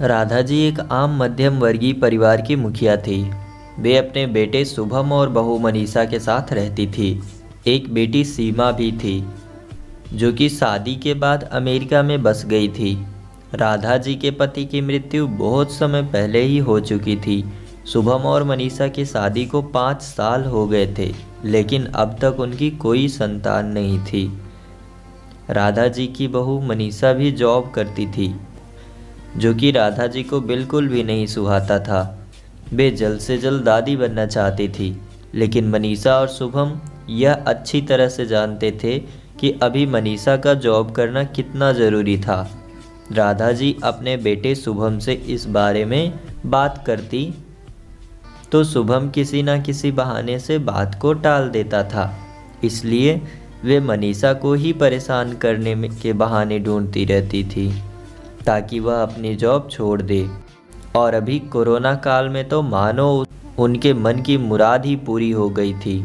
राधा जी एक आम मध्यम वर्गीय परिवार की मुखिया थी। वे अपने बेटे शुभम और बहू मनीषा के साथ रहती थी। एक बेटी सीमा भी थी, जो कि शादी के बाद अमेरिका में बस गई थी। राधा जी के पति की मृत्यु बहुत समय पहले ही हो चुकी थी। शुभम और मनीषा की शादी को 5 साल हो गए थे, लेकिन अब तक उनकी कोई संतान नहीं थी। राधा जी की बहू मनीषा भी जॉब करती थी, जो कि राधा जी को बिल्कुल भी नहीं सुहाता था। वे जल्द से जल्द दादी बनना चाहती थी, लेकिन मनीषा और शुभम यह अच्छी तरह से जानते थे कि अभी मनीषा का जॉब करना कितना ज़रूरी था। राधा जी अपने बेटे शुभम से इस बारे में बात करती तो शुभम किसी न किसी बहाने से बात को टाल देता था। इसलिए वे मनीषा को ही परेशान करने के बहाने ढूंढती रहती थी, ताकि वह अपनी जॉब छोड़ दे। और अभी कोरोना काल में तो मानो उनके मन की मुराद ही पूरी हो गई थी।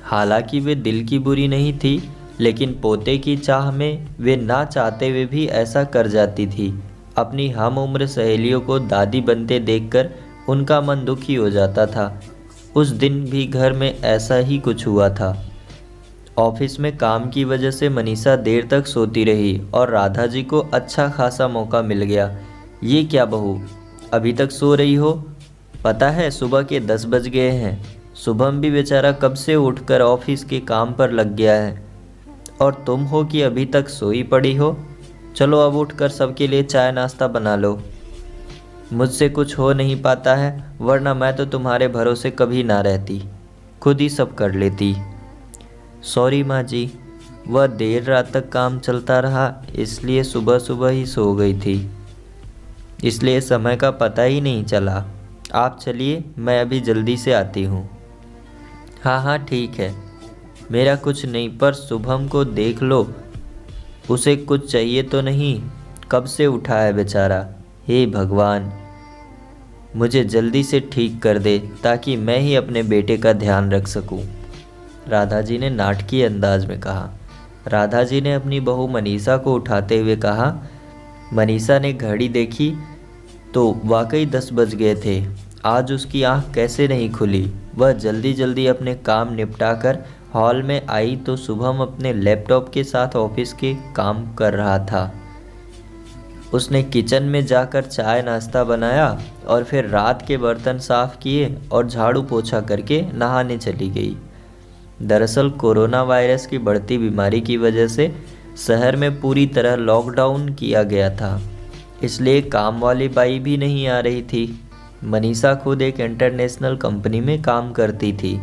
हालांकि वे दिल की बुरी नहीं थी, लेकिन पोते की चाह में वे ना चाहते हुए भी ऐसा कर जाती थी। अपनी हम उम्र सहेलियों को दादी बनते देखकर उनका मन दुखी हो जाता था। उस दिन भी घर में ऐसा ही कुछ हुआ था। ऑफिस में काम की वजह से मनीषा देर तक सोती रही और राधा जी को अच्छा खासा मौका मिल गया। ये क्या बहू, अभी तक सो रही हो? पता है सुबह के 10 बज गए हैं। शुभम भी बेचारा कब से उठकर ऑफिस के काम पर लग गया है, और तुम हो कि अभी तक सोई पड़ी हो। चलो अब उठकर सबके लिए चाय नाश्ता बना लो। मुझसे कुछ हो नहीं पाता है, वरना मैं तो तुम्हारे भरोसे कभी ना रहती, खुद ही सब कर लेती। सॉरी माँ जी, वह देर रात तक काम चलता रहा, इसलिए सुबह सुबह ही सो गई थी, इसलिए समय का पता ही नहीं चला। आप चलिए, मैं अभी जल्दी से आती हूँ। हाँ हाँ ठीक है, मेरा कुछ नहीं, पर शुभम को देख लो, उसे कुछ चाहिए तो नहीं? कब से उठा है बेचारा। हे भगवान, मुझे जल्दी से ठीक कर दे ताकि मैं ही अपने बेटे का ध्यान रख सकूं। राधा जी ने नाटकीय अंदाज में कहा। राधा जी ने अपनी बहू मनीषा को उठाते हुए कहा। मनीषा ने घड़ी देखी तो वाकई 10 बज गए थे। आज उसकी आंख कैसे नहीं खुली। वह जल्दी जल्दी अपने काम निपटाकर हॉल में आई तो शुभम अपने लैपटॉप के साथ ऑफिस के काम कर रहा था। उसने किचन में जाकर चाय नाश्ता बनाया और फिर रात के बर्तन साफ किए और झाड़ू पोछा करके नहाने चली गई। दरअसल कोरोना वायरस की बढ़ती बीमारी की वजह से शहर में पूरी तरह लॉकडाउन किया गया था, इसलिए काम वाली बाई भी नहीं आ रही थी। मनीषा खुद एक इंटरनेशनल कंपनी में काम करती थी।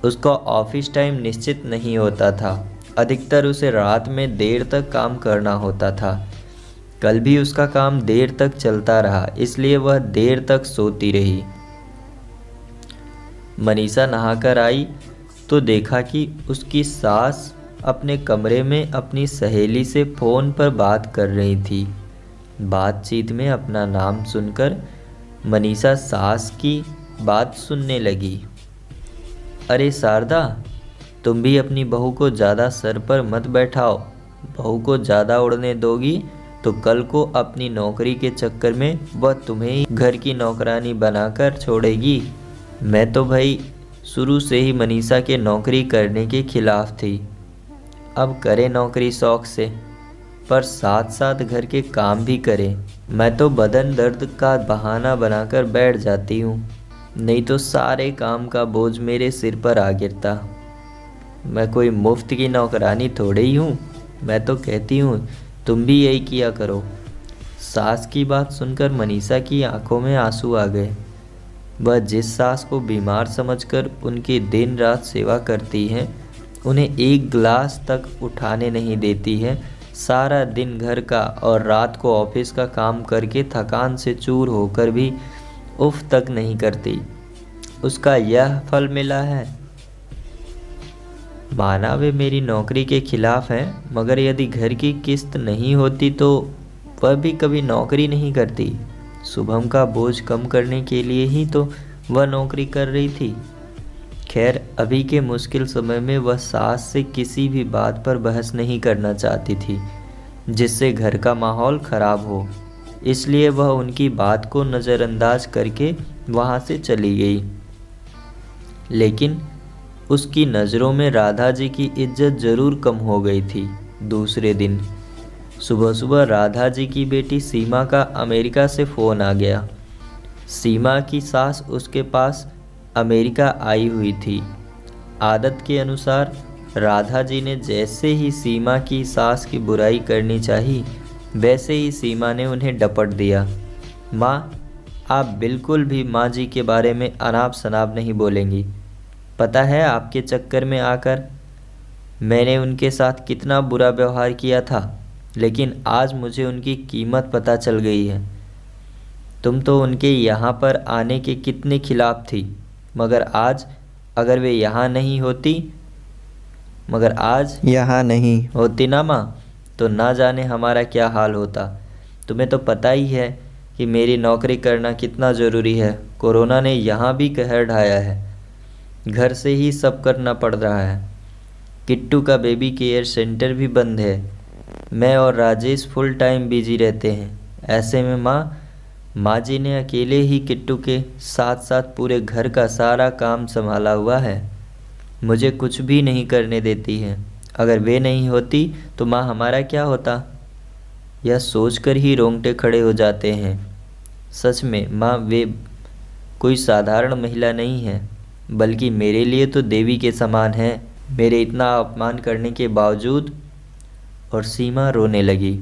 उसका ऑफिस टाइम निश्चित नहीं होता था, अधिकतर उसे रात में देर तक काम करना होता था। कल भी उसका काम देर तक चलता रहा, इसलिए वह देर तक सोती रही। मनीषा नहाकर आई तो देखा कि उसकी सास अपने कमरे में अपनी सहेली से फ़ोन पर बात कर रही थी। बातचीत में अपना नाम सुनकर मनीषा सास की बात सुनने लगी। अरे शारदा, तुम भी अपनी बहू को ज़्यादा सर पर मत बैठाओ। बहू को ज़्यादा उड़ने दोगी तो कल को अपनी नौकरी के चक्कर में वह तुम्हें ही घर की नौकरानी बनाकर छोड़ेगी। मैं तो भाई शुरू से ही मनीषा के नौकरी करने के खिलाफ थी। अब करे नौकरी शौक से, पर साथ साथ घर के काम भी करे। मैं तो बदन दर्द का बहाना बनाकर बैठ जाती हूँ, नहीं तो सारे काम का बोझ मेरे सिर पर आ गिरता। मैं कोई मुफ्त की नौकरानी थोड़े ही हूँ। मैं तो कहती हूँ तुम भी यही किया करो। सास की बात सुनकर मनीषा की आंखों में आंसू आ गए। वह जिस सास को बीमार समझकर उनकी दिन रात सेवा करती हैं, उन्हें एक गिलास तक उठाने नहीं देती है, सारा दिन घर का और रात को ऑफिस का काम करके थकान से चूर होकर भी उफ तक नहीं करती, उसका यह फल मिला है। माना वे मेरी नौकरी के खिलाफ हैं, मगर यदि घर की किस्त नहीं होती तो वह भी कभी नौकरी नहीं करती। शुभम का बोझ कम करने के लिए ही तो वह नौकरी कर रही थी। खैर, अभी के मुश्किल समय में वह सास से किसी भी बात पर बहस नहीं करना चाहती थी जिससे घर का माहौल खराब हो। इसलिए वह उनकी बात को नज़रअंदाज करके वहाँ से चली गई। लेकिन उसकी नज़रों में राधा जी की इज्जत ज़रूर कम हो गई थी। दूसरे दिन सुबह सुबह राधा जी की बेटी सीमा का अमेरिका से फ़ोन आ गया। सीमा की सास उसके पास अमेरिका आई हुई थी। आदत के अनुसार राधा जी ने जैसे ही सीमा की सास की बुराई करनी चाही, वैसे ही सीमा ने उन्हें डपट दिया। माँ, आप बिल्कुल भी माँ जी के बारे में अनाप शनाप नहीं बोलेंगी। पता है आपके चक्कर में आकर मैंने उनके साथ कितना बुरा व्यवहार किया था, लेकिन आज मुझे उनकी कीमत पता चल गई है। तुम तो उनके यहाँ पर आने के कितने खिलाफ थी, मगर आज अगर वे यहाँ नहीं होती ना माँ, तो ना जाने हमारा क्या हाल होता। तुम्हें तो पता ही है कि मेरी नौकरी करना कितना ज़रूरी है। कोरोना ने यहाँ भी कहर ढाया है, घर से ही सब करना पड़ रहा है। किट्टू का बेबी केयर सेंटर भी बंद है। मैं और राजेश फुल टाइम बिजी रहते हैं। ऐसे में माँ जी ने अकेले ही किट्टू के साथ साथ पूरे घर का सारा काम संभाला हुआ है। मुझे कुछ भी नहीं करने देती है। अगर वे नहीं होती तो माँ हमारा क्या होता, यह सोचकर ही रोंगटे खड़े हो जाते हैं। सच में माँ, वे कोई साधारण महिला नहीं है, बल्कि मेरे लिए तो देवी के समान है, मेरे इतना अपमान करने के बावजूद। और सीमा रोने लगी।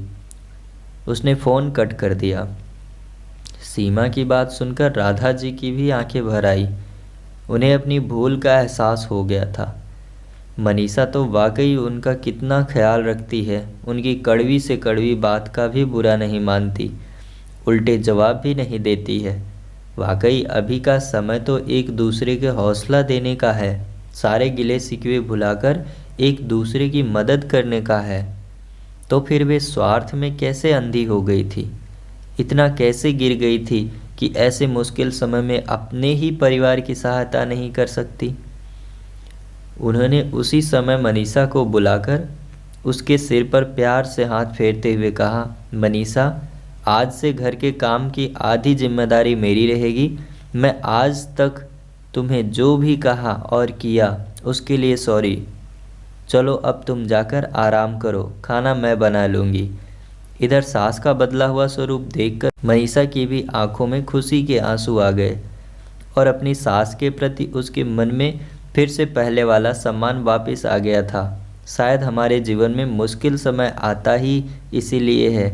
उसने फ़ोन कट कर दिया। सीमा की बात सुनकर राधा जी की भी आंखें भर आई। उन्हें अपनी भूल का एहसास हो गया था। मनीषा तो वाकई उनका कितना ख्याल रखती है। उनकी कड़वी से कड़वी बात का भी बुरा नहीं मानती, उल्टे जवाब भी नहीं देती है। वाकई अभी का समय तो एक दूसरे के हौसला देने का है, सारे गिले शिकवे भुलाकर एक दूसरे की मदद करने का है। तो फिर वे स्वार्थ में कैसे अंधी हो गई थी, इतना कैसे गिर गई थी कि ऐसे मुश्किल समय में अपने ही परिवार की सहायता नहीं कर सकती। उन्होंने उसी समय मनीषा को बुलाकर उसके सिर पर प्यार से हाथ फेरते हुए कहा, मनीषा, आज से घर के काम की आधी जिम्मेदारी मेरी रहेगी। मैं आज तक तुम्हें जो भी कहा और किया उसके लिए सॉरी। चलो अब तुम जाकर आराम करो, खाना मैं बना लूँगी। इधर सास का बदला हुआ स्वरूप देखकर मनीषा की भी आंखों में खुशी के आंसू आ गए और अपनी सास के प्रति उसके मन में फिर से पहले वाला सम्मान वापस आ गया था। शायद हमारे जीवन में मुश्किल समय आता ही इसीलिए है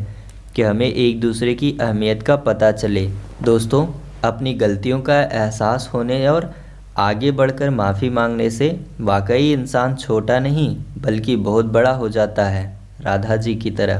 कि हमें एक दूसरे की अहमियत का पता चले। दोस्तों, अपनी गलतियों का एहसास होने और आगे बढ़कर माफ़ी मांगने से वाकई इंसान छोटा नहीं बल्कि बहुत बड़ा हो जाता है, राधा जी की तरह।